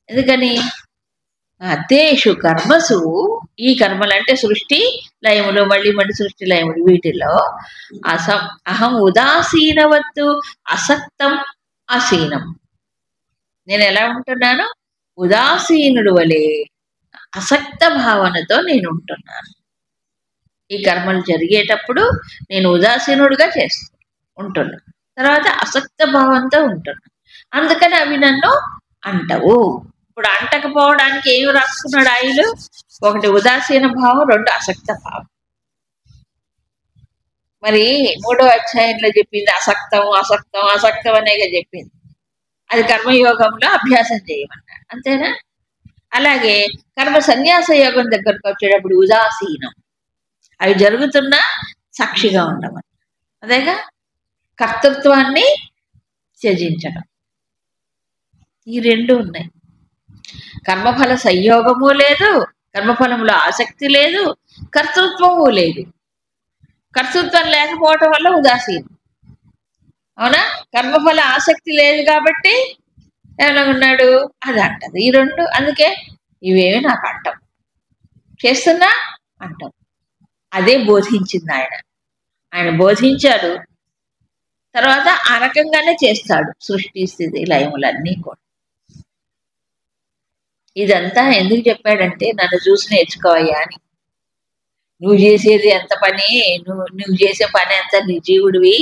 ఎందుకని తేషు కర్మసు, ఈ కర్మలు అంటే సృష్టి లయములు, మళ్ళీ మళ్ళీ సృష్టి లయములు, వీటిల్లో అహం ఉదాసీనవత్తు అసక్తం అసీనం. నేను ఎలా ఉంటున్నాను? ఉదాసీనుడు వలె అసక్త భావనతో నేను ఉంటున్నాను. ఈ కర్మలు జరిగేటప్పుడు నేను ఉదాసీనుడుగా ఉంటున్నాను, తర్వాత అసక్త భావంతో ఉంటున్నాను. అందుకని అవి నన్ను అంటవు. ఇప్పుడు అంటకపోవడానికి ఏమి రాసుకున్నాడు ఆయిలు? ఒకటి ఉదాసీన భావం, రెండు అసక్త భావం. మరి 3వ అధ్యాయంలో చెప్పింది అసక్తం అసక్తం అసక్తం అనేగా చెప్పింది. అది కర్మయోగంలో అభ్యాసం చేయమన్నాడు, అంతేనా? అలాగే కర్మ సన్యాస యోగం దగ్గరకు వచ్చేటప్పుడు ఉదాసీనం, అవి జరుగుతున్నా సాక్షిగా ఉండమని. అదేగా కర్తృత్వాన్ని త్యజించడం. ఈ రెండు ఉన్నాయి. కర్మఫల సంయోగము లేదు, కర్మఫలంలో ఆసక్తి లేదు, కర్తృత్వము లేదు. కర్తృత్వం లేకపోవటం వల్ల ఉదాసీనం, అవునా? కర్మఫల ఆసక్తి లేదు కాబట్టి ఎలా ఉన్నాడు? అది అంటది. ఈ రెండు, అందుకే ఇవేమి నాకు అంటాం, చేస్తున్నా అంటాం. అదే బోధించింది ఆయన బోధించాడు. తర్వాత ఆ రకంగానే చేస్తాడు సృష్టి స్థితి లయములన్నీ కూడా. ఇదంతా ఎందుకు చెప్పాడంటే నన్ను చూసి నేర్చుకోవయ్యా అని. నువ్వు చేసేది ఎంత పని, నువ్వు చేసే పని ఎంత, నీ జీవుడివి,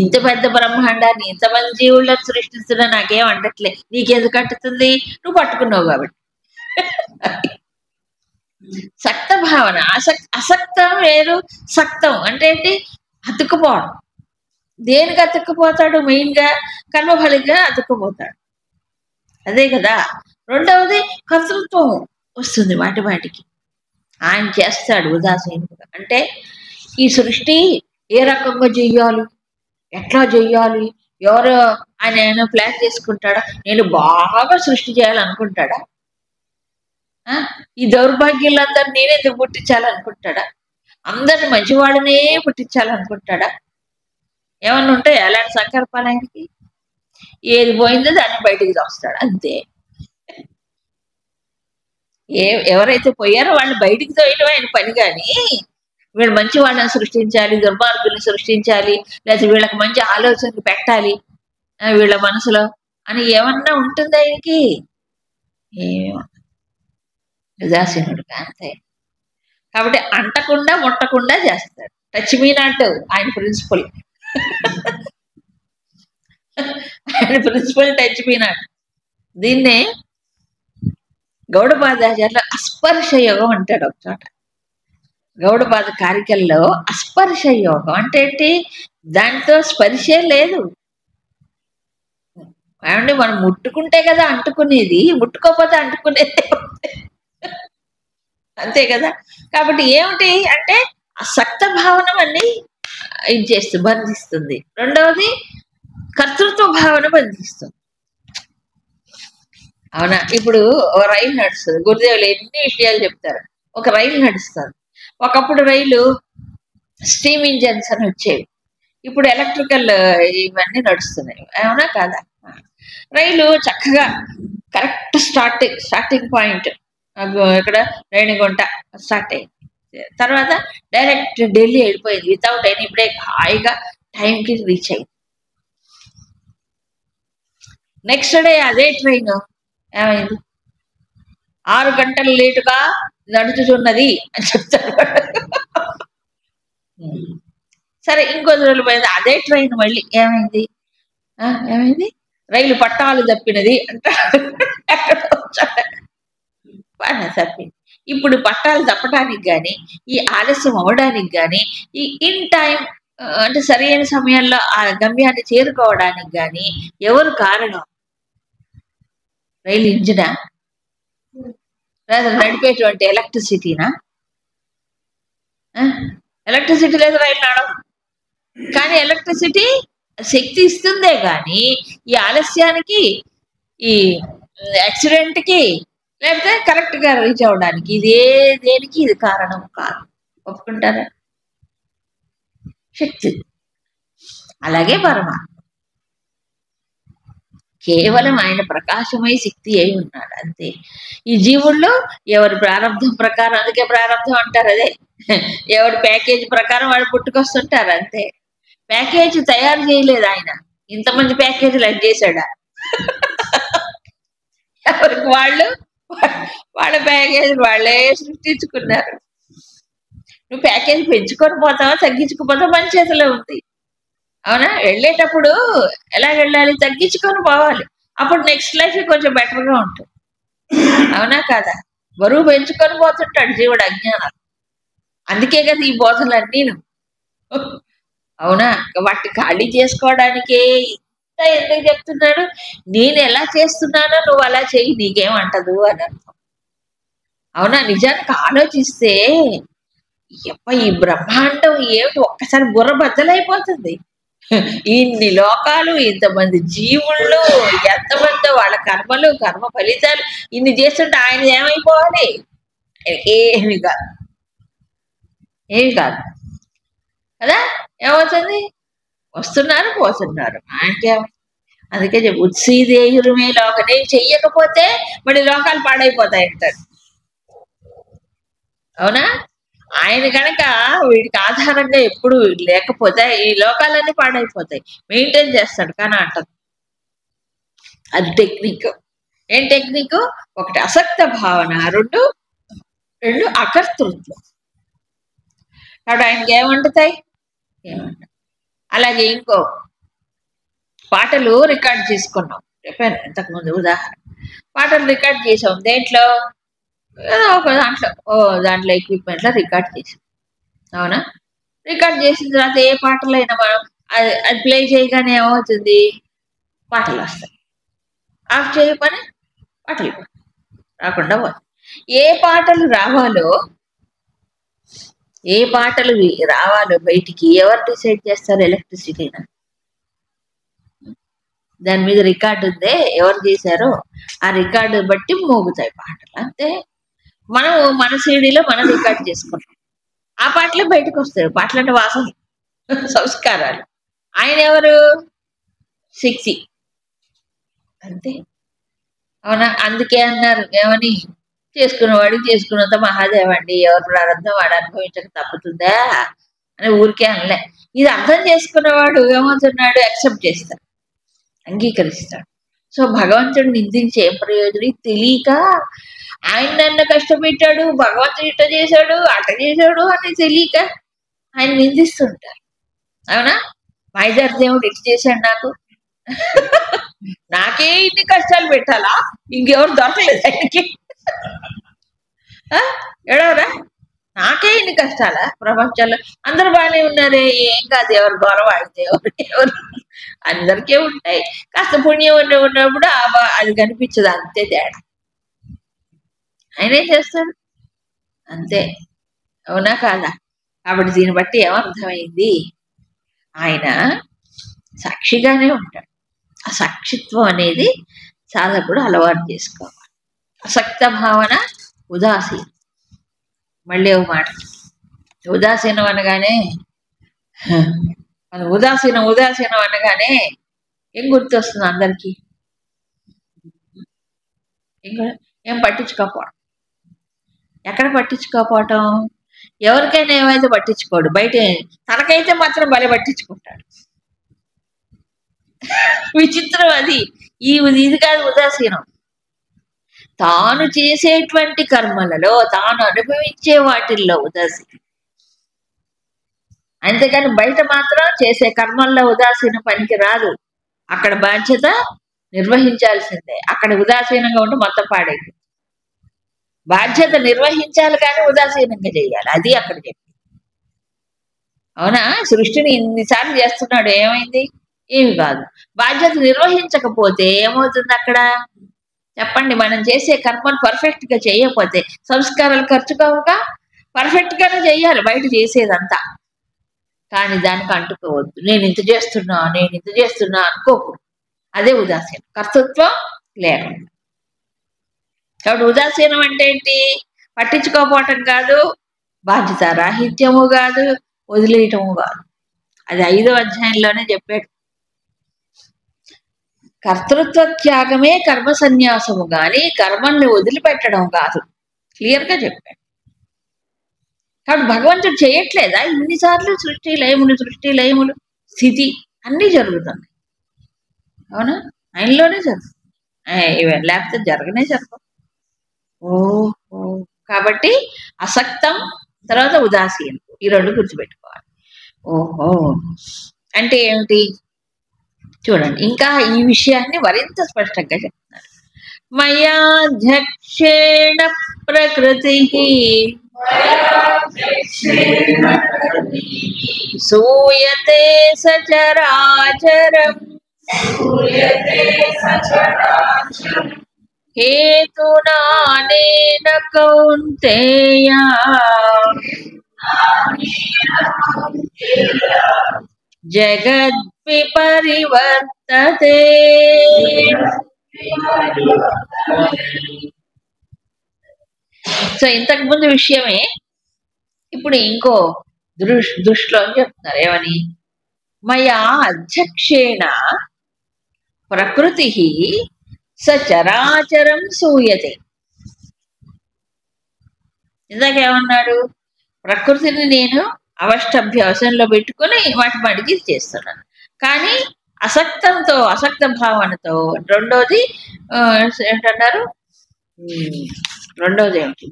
ఇంత పెద్ద బ్రహ్మాండాన్ని ఇంతమంది జీవులను సృష్టిస్తున్నా నాకేం అంటట్లే, నీకెందుకు అంటుతుంది? నువ్వు పట్టుకున్నావు కాబట్టి. సక్త భావన, అసక్తం వేరు, సక్తం అంటే ఏంటి? అతుక్కుపోవడం. దేనికి అతుక్కుపోతాడు? మెయిన్గా కర్మఫలిగా అతుక్కుపోతాడు, అదే కదా. రెండవది కర్తృత్వం వస్తుంది వాటికి. ఆయన చేస్తాడు ఉదాసీనుడుగా. అంటే ఈ సృష్టి ఏ రకంగా చెయ్యాలి, ఎట్లా చెయ్యాలి, ఎవరో ఆయన ప్లాన్ చేసుకుంటాడా? నేను బాగా సృష్టి చేయాలనుకుంటాడా? ఈ దౌర్భాగ్యులందరూ నేనెందుకు పుట్టించాలనుకుంటాడా? అందరిని మంచివాళ్ళనే పుట్టించాలనుకుంటాడా? ఏమన్నా ఉంటాయి అలాంటి సంకల్పాలు ఆయనకి? ఏది పోయిందో దాన్ని బయటికి తోస్తాడు, అంతే. ఎవరైతే పోయారో వాళ్ళు బయటికి తోయడం ఆయన పని. కానీ వీళ్ళు మంచి వాళ్ళని సృష్టించాలి, దుర్మార్గుల్ని సృష్టించాలి, లేకపోతే వీళ్ళకి మంచి ఆలోచనలు పెట్టాలి వీళ్ళ మనసులో అని ఏమన్నా ఉంటుంది ఆయనకి? ఏమో, ఉదాసీనుడుగా, అంతే. కాబట్టి అంటకుండా ముట్టకుండా చేస్తాడు. టచ్ మీ నాట్ ఆయన ప్రిన్సిపల్. ఆయన ప్రిన్సిపల్ టచ్ మీ నాట్. దీన్నే గౌడపాదాచార్యులు అస్పర్శ యోగం అంటాడు ఒక చోట. గౌడపాద కారికల్లో అస్పర్శ యోగం అంటే ఏంటి? దాంతో స్పర్శే లేదు. ఏమంటే మనం ముట్టుకుంటే కదా అంటుకునేది, ముట్టుకోకపోతే అంటుకునేది అంతే కదా. కాబట్టి ఏమిటి అంటే అసక్త భావన అన్ని ఇది చేస్తుంది, బంధిస్తుంది. రెండవది కర్తృత్వ భావన బంధిస్తుంది, అవునా? ఇప్పుడు ఒక రైలు నడుస్తుంది, గురుదేవులు ఎన్ని విషయాలు చెప్తారు. ఒక రైలు నడుస్తుంది. ఒకప్పుడు రైలు స్టీమ్ ఇంజన్స్ అని వచ్చేవి, ఇప్పుడు ఎలక్ట్రికల్ ఇవన్నీ నడుస్తున్నాయి, అవునా కాదా? రైలు చక్కగా కరెక్ట్ స్టార్టింగ్ పాయింట్ ఇక్కడ రేణిగుంట స్టార్ట్ అయింది, తర్వాత డైరెక్ట్ ఢిల్లీ వెళ్ళిపోయింది వితౌట్ ఎనీ బ్రేక్, హాయిగా టైంకి రీచ్ అయింది. నెక్స్ట్ డే అదే ట్రైన్ ఏమైంది? 6 గంటలు లేటుగా నడుచుతున్నది అని చెప్తారు. సరే, ఇంకో రోజులు పోయింది అదే ట్రైన్, మళ్ళీ ఏమైంది? రైలు పట్టాలు తప్పినది అంటారు. తప్పింది. ఇప్పుడు పట్టాలు తప్పడానికి కానీ, ఈ ఆలస్యం అవ్వడానికి కానీ, ఈ ఇన్ టైం అంటే సరైన సమయంలో ఆ గమ్యాన్ని చేరుకోవడానికి కానీ ఎవరు కారణం? రైలు ఇంజినా, లేదా నడిపేటువంటి ఎలక్ట్రిసిటీనా? ఎలక్ట్రిసిటీ లేదు రైలు నడవదు. కానీ ఎలక్ట్రిసిటీ శక్తి ఇస్తుందే కానీ ఈ ఆలస్యానికి, ఈ యాక్సిడెంట్కి, లేకపోతే కరెక్ట్గా రీచ్ అవ్వడానికి దేనికి ఇది కారణం కాదు. ఒప్పుకుంటారా? శక్తి. అలాగే పరమాత్మ కేవలం ఆయన ప్రకాశమై శక్తి అయి ఉన్నాడు అంతే. ఈ జీవుల్లో ఎవరి ప్రారంభం ప్రకారం, అందుకే ప్రారంభం అంటారు, అదే ఎవరి ప్యాకేజ్ ప్రకారం వాడు పుట్టుకొస్తుంటారు అంతే. ప్యాకేజ్ తయారు చేయలేదు ఆయన, ఇంతమంది ప్యాకేజీలు అది చేశాడా? ఎవరికి వాళ్ళు వాళ్ళ ప్యాకేజీలు వాళ్ళే సృష్టించుకున్నారు. నువ్వు ప్యాకేజ్ పెంచుకొని పోతావా తగ్గించుకుపోతావా మన చేతిలో ఉంది. అవునా? వెళ్ళేటప్పుడు ఎలా వెళ్ళాలి? తగ్గించుకొని పోవాలి. అప్పుడు నెక్స్ట్ లైఫ్ కొంచెం బెటర్గా ఉంటుంది. అవునా కాదా? బరువు పెంచుకొని పోతుంటాడు జీవుడు అజ్ఞానం. అందుకే కదా ఈ బోధలన్నీ. అవునా? వాటిని ఖాళీ చేసుకోవడానికే ఇంత ఎందుకు చెప్తున్నాడు? నేను ఎలా చేస్తున్నానో నువ్వు అలా చెయ్యి, నీకేమంటదు అని అర్థం. అవునా? నిజానికి ఆలోచిస్తే ఈ బ్రహ్మాండం ఏమిటి, ఒక్కసారి బుర్ర బద్దలైపోతుంది. ఇన్ని లోకాలు, ఇంతమంది జీవుళ్ళు, ఎంతమంది వాళ్ళ కర్మలు, కర్మ ఫలితాలు ఇన్ని చేస్తుంటే ఆయన ఏమైపోవాలి? ఏమి కాదు, ఏమి కాదు కదా. ఏమవుతుంది? వస్తున్నారు పోతున్నారు, ఆయనకేమ. అందుకే ఉత్సీదేయురమే లోకనే చెయ్యకపోతే మరి లోకాలు పాడైపోతాయి అంటారు. అవునా? ఆయన కనుక వీడికి ఆధారంగా ఎప్పుడు లేకపోతే ఈ లోకాలన్నీ పాడైపోతాయి. మెయింటైన్ చేస్తాడు కానీ అంటది. అది టెక్నిక్. ఏం టెక్నిక్? ఒకటి అసక్త భావన, రెండు అకర్తృత్వం. కాబట్టి ఆయనకి ఏమంటుతాయి? ఏమంటాయి. అలాగే ఇంకో పాటలు రికార్డ్ చేసుకున్నాం, చెప్పాను ఇంతకుముందు ఉదాహరణ. పాటలు రికార్డ్ చేసాం దేంట్లో? ఒక దాంట్లో ఎక్విప్మెంట్లో రికార్డ్ చేసాం. అవునా? రికార్డ్ చేసిన తర్వాత ఏ పాటలైనా మనం అది ప్లే చేయగానే ఏమవుతుంది? పాటలు వస్తాయి. ఆఫ్ చేయమని పాటలు రాకుండా పోతాయి. ఏ పాటలు రావాలో బయటికి ఎవరు డిసైడ్ చేస్తారు? ఎలక్ట్రిసిటీనా? దాని మీద రికార్డు ఉందే, ఎవరు చేశారో ఆ రికార్డు బట్టి మోగుతాయి పాటలు అంతే. మనం మన సీడీలో మనం రికార్డ్ చేసుకుంటాం, ఆ పాటలే బయటకు వస్తాయి. పాటలు అంటే వాసన, సంస్కారాలు. ఆయన ఎవరు? శక్తి అంతే. అవునా? అందుకే అన్నారు ఏమని? చేసుకున్నవాడికి చేసుకున్నంత మహాదేవండి, ఎవరు ప్రారంభం వాడు అనుభవించక తప్పుతుందా అని ఊరికే అనలే. ఇది అర్థం చేసుకున్నవాడు ఏమవుతున్నాడు? యాక్సెప్ట్ చేస్తాడు, అంగీకరిస్తాడు. సో భగవంతుడు నిందించే ప్రయోజనం తెలియక ఆయన నన్ను కష్టపెట్టాడు, భగవంతుడు ఇట చేశాడు అట చేశాడు అని తెలియక ఆయన నిందిస్తుంటారు. అవునా? మైదార్ దేవుడు ఇటు చేశాడు నాకు, నాకే ఇన్ని కష్టాలు పెట్టాలా? ఇంకెవరు దొరకలేదు ఆయనకి. ఎడవరా? నాకే ఇన్ని కష్టాలా? ప్రపంచంలో అందరు బాగానే ఉన్నారే, ఏం కాదు, ఎవరు గొడవ అయితే ఎవరు అందరికీ ఉంటాయి. కాస్త పుణ్యం ఉన్నప్పుడు అది కనిపించదు, అంతే తేడా. ఆయన ఏం చేస్తాడు? అంతే. అవునా కాదా? కాబట్టి దీన్ని బట్టి ఏమర్థమైంది? ఆయన సాక్షిగానే ఉంటాడు. ఆ సాక్షిత్వం అనేది సాధకుడు అలవాటు చేసుకోవాలి. అసక్త భావన, ఉదాసీనం. మళ్ళీ ఒక మాట, ఉదాసీనం అనగానే ఉదాసీనం అనగానే ఏం గుర్తొస్తుంది అందరికీ? ఏం పట్టించుకోకపోవడం. ఎక్కడ పట్టించుకోకపోవటం? ఎవరికైనా ఏమైతే పట్టించుకోడు, బయట తనకైతే మాత్రం భలే పట్టించుకుంటాడు. విచిత్రం అది. ఇది కాదు ఉదాసీనం. తాను చేసేటువంటి కర్మలలో, తాను అనుభవించే వాటిల్లో ఉదాసీనం. అంతేకాని బయట మాత్రం చేసే కర్మల్లో ఉదాసీన పనికి రాదు. అక్కడ బాధ్యత నిర్వహించాల్సిందే. అక్కడ ఉదాసీనంగా ఉంటే మొత్తం పాడైంది. బాధ్యత నిర్వహించాలి కానీ ఉదాసీనంగా చేయాలి, అది అక్కడ చెప్పి. అవునా? సృష్టిని ఇన్నిసార్లు చేస్తున్నాడు, ఏమైంది? ఏమి కాదు. బాధ్యత నిర్వహించకపోతే ఏమవుతుంది అక్కడ? చెప్పండి. మనం చేసే కర్మలు పర్ఫెక్ట్ గా చేయకపోతే సంస్కారాలు ఖర్చు కావుగా. పర్ఫెక్ట్ గానే చెయ్యాలి బయట చేసేదంతా, కానీ దానికి అంటుకోవద్దు. నేను ఇంత చేస్తున్నా అనుకోకూడదు. అదే ఉదాసీనం, కర్తృత్వం లేకుండా. కాబట్టి ఉదాసీనం అంటే ఏంటి? పట్టించుకోకపోవటం కాదు, బాధ్యత రాహిత్యము కాదు, వదిలేయటము కాదు. అది 5వ అధ్యాయంలోనే చెప్పాడు. కర్తృత్వ త్యాగమే కర్మ సన్యాసము గాని కర్మల్ని వదిలిపెట్టడం కాదు, క్లియర్గా చెప్పాడు. కాబట్టి భగవంతుడు చేయట్లేదా ఇన్నిసార్లు? సృష్టి లయములు స్థితి అన్నీ జరుగుతుంది. అవునా? ఆయనలోనే జరుగుతుంది, లేకపోతే జరగవు. ఓహో, కాబట్టి అసక్తం తర్వాత ఉదాసీనం, ఈ రెండు గుర్తుపెట్టుకోవాలి. ఓహో అంటే ఏమిటి చూడండి, ఇంకా ఈ విషయాన్ని మరింత స్పష్టంగా చెప్తున్నారు. మయాధ్యక్షేణ ప్రకృతి సూయతే సచరాచరం హేతునానేన కౌంతేయ జగద్విపరివర్తతే. సో ఇంతకు ముందు విషయమే ఇప్పుడు ఇంకో దృష్టిలో చెప్తున్నారు. ఏమని? మయా అధ్యక్షేణ ప్రకృతి సచరాచరం సూయతే. ఇందాకేమన్నాడు? ప్రకృతిని నేను అవష్టభ్యాసంలో పెట్టుకొని వాటి మడికి చేస్తున్నాను, కానీ అసక్తంతో, అసక్త భావనతో. రెండోది ఏంటన్నారు? రెండోది ఏమిటి?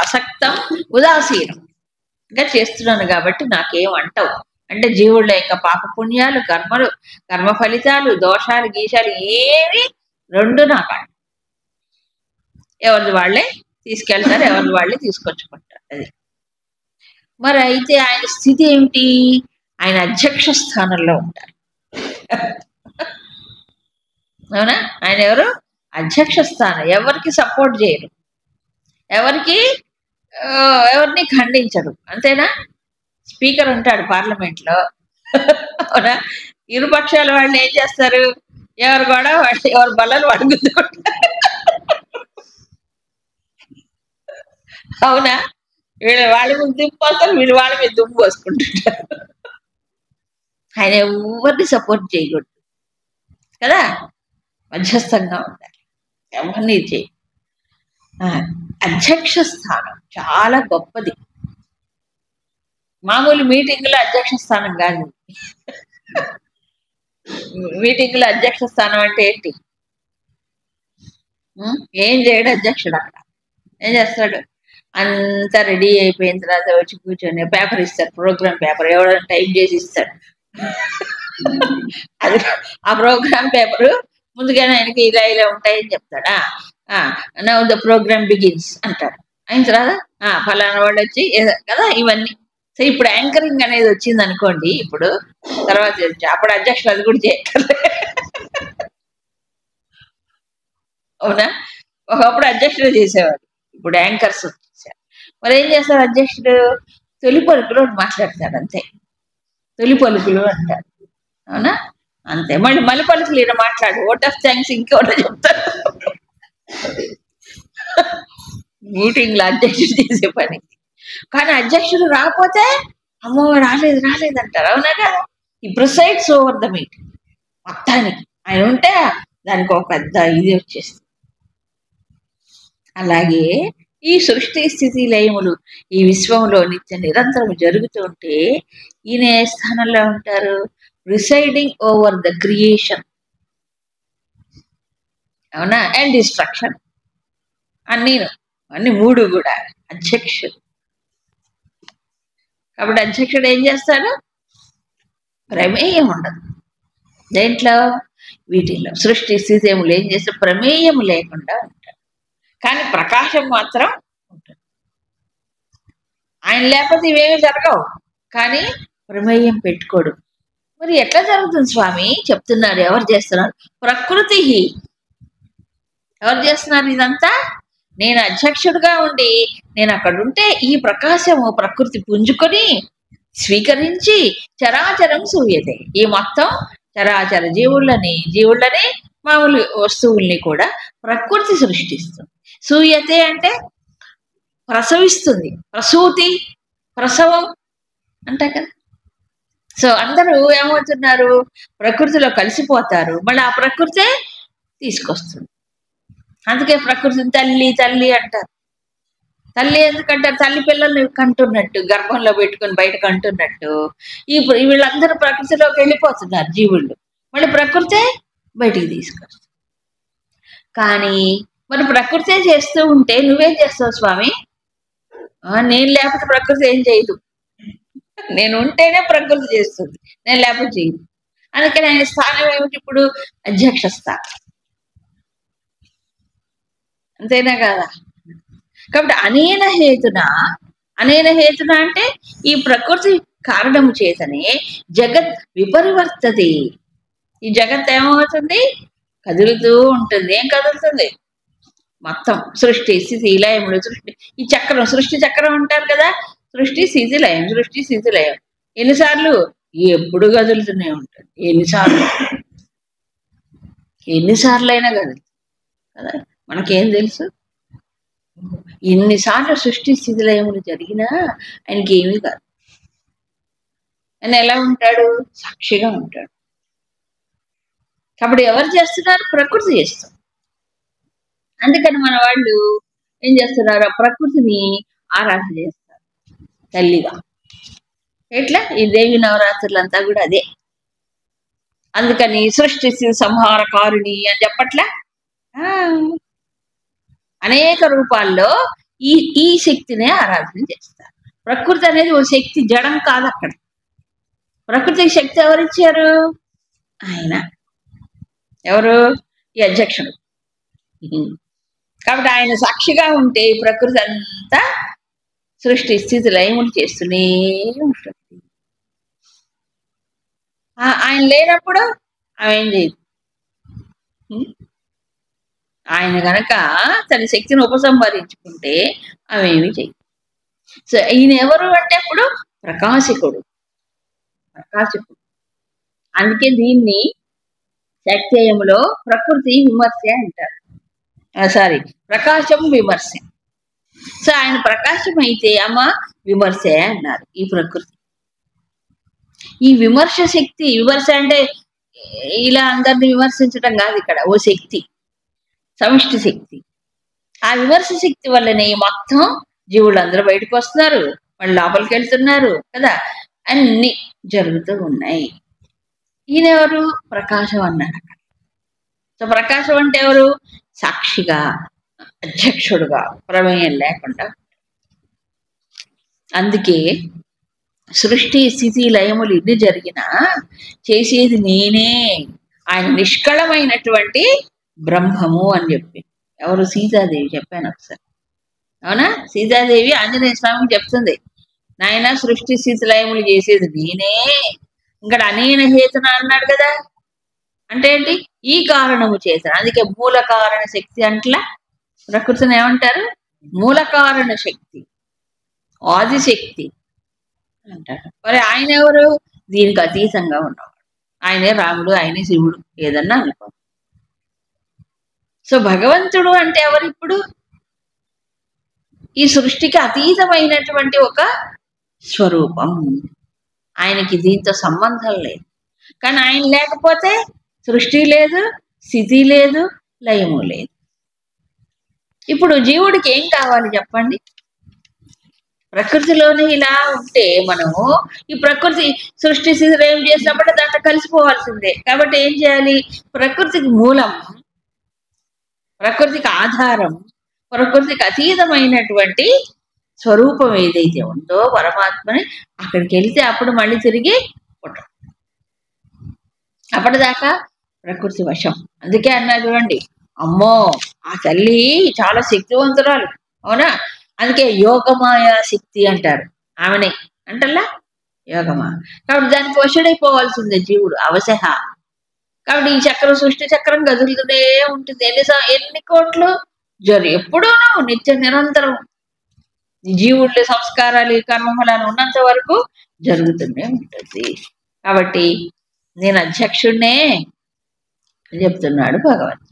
అసక్తం ఉదాసీనంగా చేస్తున్నాను కాబట్టి నాకేం అంటవు అంటే జీవుళ్ళ యొక్క పాపపుణ్యాలు, కర్మ ఫలితాలు, దోషాలు, గీషాలు ఏవి రెండు నాకు అంట. ఎవరిది వాళ్ళే తీసుకెళ్తారు, ఎవరిది వాళ్ళే తీసుకొచ్చుకుంటారు. అది మరి అయితే ఆయన స్థితి ఏమిటి? ఆయన అధ్యక్ష స్థానంలో ఉంటారు. అవునా? ఆయన ఎవరు? అధ్యక్ష స్థానం. ఎవరికి సపోర్ట్ చేయరు, ఎవరిని ఖండించరు, అంతేనా? స్పీకర్ ఉంటాడు పార్లమెంట్లో. అవునా? ఇరుపక్షాల వాళ్ళు ఏం చేస్తారు? ఎవరు కూడా ఎవరు బల్లలు అడుగుతుంటారు. అవునా? వీళ్ళు వాళ్ళ మీద దుమ్ము పోస్తారు, వీళ్ళు వాళ్ళ మీద దుమ్ము పోసుకుంటుంటారు. ఆయన ఎవరిని సపోర్ట్ చేయకూడదు కదా, మధ్యస్థంగా ఉండాలి, ఎవరిని చేయ. అధ్యక్ష స్థానం చాలా గొప్పది. మామూలు మీటింగ్లో అధ్యక్ష స్థానం కాదు. మీటింగ్లో అధ్యక్ష స్థానం అంటే ఏంటి? ఏం చేయడు అధ్యక్షుడు. అక్కడ ఏం చేస్తాడు? అంతా రెడీ అయిపోయిన తర్వాత వచ్చి కూర్చొని పేపర్ ఇస్తారు, ప్రోగ్రామ్ పేపర్ ఎవరైనా టైప్ చేసి ఇస్తాడు. అది ఆ ప్రోగ్రామ్ పేపరు ముందుగానే ఆయనకి ఇలా ఉంటాయని చెప్తాడా. నౌ ద ప్రోగ్రామ్ బిగిన్స్ అంటాడు. అయిన తర్వాత ఫలానా వాళ్ళు వచ్చి కదా ఇవన్నీ. సో ఇప్పుడు యాంకరింగ్ అనేది వచ్చింది అనుకోండి, ఇప్పుడు తర్వాత అప్పుడు అధ్యక్షులు అది కూడా చేయగలరు. అవునా? ఒకప్పుడు అధ్యక్షులు చేసేవాడు, ఇప్పుడు యాంకర్స్ వచ్చేసారు. మరి ఏం చేస్తారు అధ్యక్షుడు? తొలి పలుకులు మాట్లాడతాడు, అంతే. తొలి పలుకులు అంటారు. అవునా? అంతే. మళ్ళీ పలుకులు ఇలా మాట్లాడు, ఓట్ ఆఫ్ థ్యాంక్స్ ఇంకోటి చెప్తారు. మీటింగ్లో అధ్యక్షుడు చేసే పని. కానీ అధ్యక్షుడు రాకపోతే అమ్మో రాలేదు అంటారు. అవునా కదా? ఈ ప్రిసైడ్స్ ఓవర్ ద మీటింగ్ మొత్తానికి. ఆయన ఉంటే దానికి ఒక పెద్ద ఇది వచ్చేస్తుంది. అలాగే ఈ సృష్టి స్థితి లయములు ఈ విశ్వంలో నిత్య నిరంతరం జరుగుతూ ఉంటే ఈయన ఏ స్థానంలో ఉంటారు? Presiding over the creation. అవునా? అండ్ డిస్ట్రక్షన్, అన్ని మూడు కూడా అధ్యక్షుడు. కాబట్టి అధ్యక్షుడు ఏం చేస్తాడు? ప్రమేయం ఉండదు దేంట్లో, వీటిల్లో సృష్టి స్థితిములు ఏం చేస్తే ప్రమేయం లేకుండా ఉంటాడు, కానీ ప్రకాశం మాత్రం ఉంటుంది. ఆయన లేకపోతే ఇవేమీ జరగవు, కానీ ప్రమేయం పెట్టుకోడు. మరి ఎట్లా జరుగుతుంది స్వామి చెప్తున్నారు? ఎవరు చేస్తున్నారు? ప్రకృతి. ఎవరు చేస్తున్నారు ఇదంతా? నేను అధ్యక్షుడిగా ఉండి నేను అక్కడ ఉంటే ఈ ప్రకాశము ప్రకృతి పుంజుకొని స్వీకరించి చరాచరం సూయతే. ఈ మొత్తం చరాచర జీవుళ్ళని మామూలు వస్తువుల్ని కూడా ప్రకృతి సృష్టిస్తుంది. సూయతే అంటే ప్రసవిస్తుంది, ప్రసూతి, ప్రసవం అంటా కదా. సో అందరూ ఏమవుతున్నారు, ప్రకృతిలో కలిసిపోతారు, మళ్ళీ ఆ ప్రకృతే తీసుకొస్తుంది. అందుకే ప్రకృతిని తల్లి తల్లి అంటారు. తల్లి ఎందుకంటారు? తల్లి పిల్లల్ని కంటున్నట్టు, గర్భంలో పెట్టుకుని బయట కంటున్నట్టు వీళ్ళందరూ ప్రకృతిలోకి వెళ్ళిపోతున్నారు జీవుళ్ళు, మళ్ళీ ప్రకృతే బయటికి తీసుకొస్తుంది. కానీ మరి ప్రకృతే చేస్తూ ఉంటే నువ్వేం చేస్తావు స్వామి? నేను లేకపోతే ప్రకృతి ఏం చేయదు, నేను ఉంటేనే ప్రకృతి చేస్తుంది, నేను లేకపోతే చేయదు. అందుకని ఆయన స్థానం ఏమిటి ఇప్పుడు? అధ్యక్ష స్థానం, అంతేనా కదా? కాబట్టి అనేన హేతున అంటే ఈ ప్రకృతి కారణము చేతనే జగత్ విపరివర్తది. ఈ జగత్ ఏమవుతుంది? కదులుతూ ఉంటుంది. ఏం కదులుతుంది? మొత్తం సృష్టి స్థితి లయములు. ఈ చక్రం, సృష్టి చక్రం అంటారు కదా, సృష్టి స్థితి లయం, సృష్టి స్థితి లయం. ఎన్నిసార్లు? ఎప్పుడు కదులుతూనే ఉంటుంది. ఎన్నిసార్లు అయినా కదులుతుంది కదా, మనకేం తెలుసు? ఎన్నిసార్లు సృష్టి స్థితి లయములు జరిగినా ఆయనకి ఏమీ కాదు. ఆయన ఎలా ఉంటాడు? సాక్షిగా ఉంటాడు. కాబట్టి ఎవరు చేస్తున్నారు? ప్రకృతి చేస్తుంది. అందుకని మన వాళ్ళు ఏం చేస్తున్నారు? ప్రకృతిని ఆరాధన చేస్తారు తల్లిగా. ఎట్లా? ఈ దేవి నవరాత్రులంతా కూడా అదే. అందుకని సృష్టి సంహారకారిణి అని చెప్పట్లా, అనేక రూపాల్లో ఈ శక్తినే ఆరాధన చేస్తారు. ప్రకృతి అనేది ఓ శక్తి, జడం కాదు. అక్కడ ప్రకృతికి శక్తి ఎవరిచ్చారు? ఆయన. ఎవరు? ఈ అధ్యక్షుడు. కాబట్టి ఆయన సాక్షిగా ఉంటే ఈ ప్రకృతి అంతా సృష్టి స్థితి లయములు చేస్తూనే ఉంటుంది. ఆయన లేనప్పుడు ఆమె ఏం చేయదు. ఆయన గనక తన శక్తిని ఉపసంహరించుకుంటే ఆమె ఏమి చేయదు. సో ఈయన ఎవరు అంటే అప్పుడు ప్రకాశకుడు. అందుకే దీన్ని శక్తియములో ప్రకృతి విమర్శ అంటారు. ప్రకాశం విమర్శ. సో ఆయన ప్రకాశం అయితే అమ్మ విమర్శ అన్నారు ఈ ప్రకృతి. ఈ విమర్శ శక్తి, విమర్శ అంటే ఇలా అందరిని విమర్శించడం కాదు, ఇక్కడ ఓ శక్తి, సమిష్టి శక్తి. ఆ విమర్శ శక్తి వల్లనే మొత్తం జీవులందరూ బయటకు వస్తున్నారు, వాళ్ళు లోపలికి వెళ్తున్నారు కదా, అన్ని జరుగుతూ ఉన్నాయి. ఈయన ఎవరు? ప్రకాశం అన్నారు అక్కడ. సో ప్రకాశం అంటే ఎవరు? సాక్షిగా, అధ్యక్షుడుగా, ప్రమేయం లేకుండా. అందుకే సృష్టి స్థితి లయములు ఇన్ని జరిగినా చేసేది నేనే, ఆయన నిష్కళమైనటువంటి బ్రహ్మము అని చెప్పి. ఎవరు? సీతాదేవి. చెప్పాను ఒకసారి, అవునా? సీతాదేవి ఆంజనేయ స్వామికి చెప్తుంది, నాయన సృష్టి స్థితి లయములు చేసేది నేనే. ఇక్కడ అనేన హేతున అన్నాడు కదా, అంటే ఏంటి? ఈ కారణము చేత. అందుకే మూల కారణ శక్తి అంట్లా ప్రకృతిని ఏమంటారు? మూల కారణ శక్తి, ఆదిశక్తి అంటారు. మరి ఆయన ఎవరు? దీనికి అతీతంగా ఉన్నవాడు. ఆయనే రాముడు, ఆయనే శివుడు, ఏదన్నా అనుకో. సో భగవంతుడు అంటే ఎవరు? ఇప్పుడు ఈ సృష్టికి అతీతమైనటువంటి ఒక స్వరూపం. ఆయనకి దీంతో సంబంధం లేదు. కానీ ఆయన లేకపోతే సృష్టి లేదు, స్థితి లేదు, లయము లేదు. ఇప్పుడు జీవుడికి ఏం కావాలి చెప్పండి? ప్రకృతిలోనే ఇలా ఉంటే మనము ఈ ప్రకృతి సృష్టి స్థితిలో ఏం చేసినప్పుడు దాంట్లో కలిసిపోవాల్సిందే. కాబట్టి ఏం చేయాలి? ప్రకృతికి మూలం, ప్రకృతికి ఆధారం, ప్రకృతికి అతీతమైనటువంటి స్వరూపం ఏదైతే ఉందో పరమాత్మని, అక్కడికి వెళితే అప్పుడు మళ్ళీ తిరిగి పుట్టం. అప్పటిదాకా ప్రకృతి వశం. అందుకే అన్నా చూడండి, అమ్మో ఆ తల్లి చాలా శక్తివంతురాలు, అవునా? అందుకే యోగమాయ శక్తి అంటారు ఆమెనే, అంటల్లా యోగమా. కాబట్టి దానికి వశుడైపోవాల్సిందే జీవుడు అవశహ. కాబట్టి ఈ చక్రం, సృష్టి చక్రం కదులుతూనే ఉంటుంది. ఎన్ని కోట్లు ఎప్పుడూ నిత్య నిరంతరం జీవుళ్ళ సంస్కారాలు, కర్మఫలాలు ఉన్నంత వరకు జరుగుతూనే ఉంటుంది. కాబట్టి నేను అధ్యక్షుడినే అని చెప్తున్నాడు భగవంతుడు.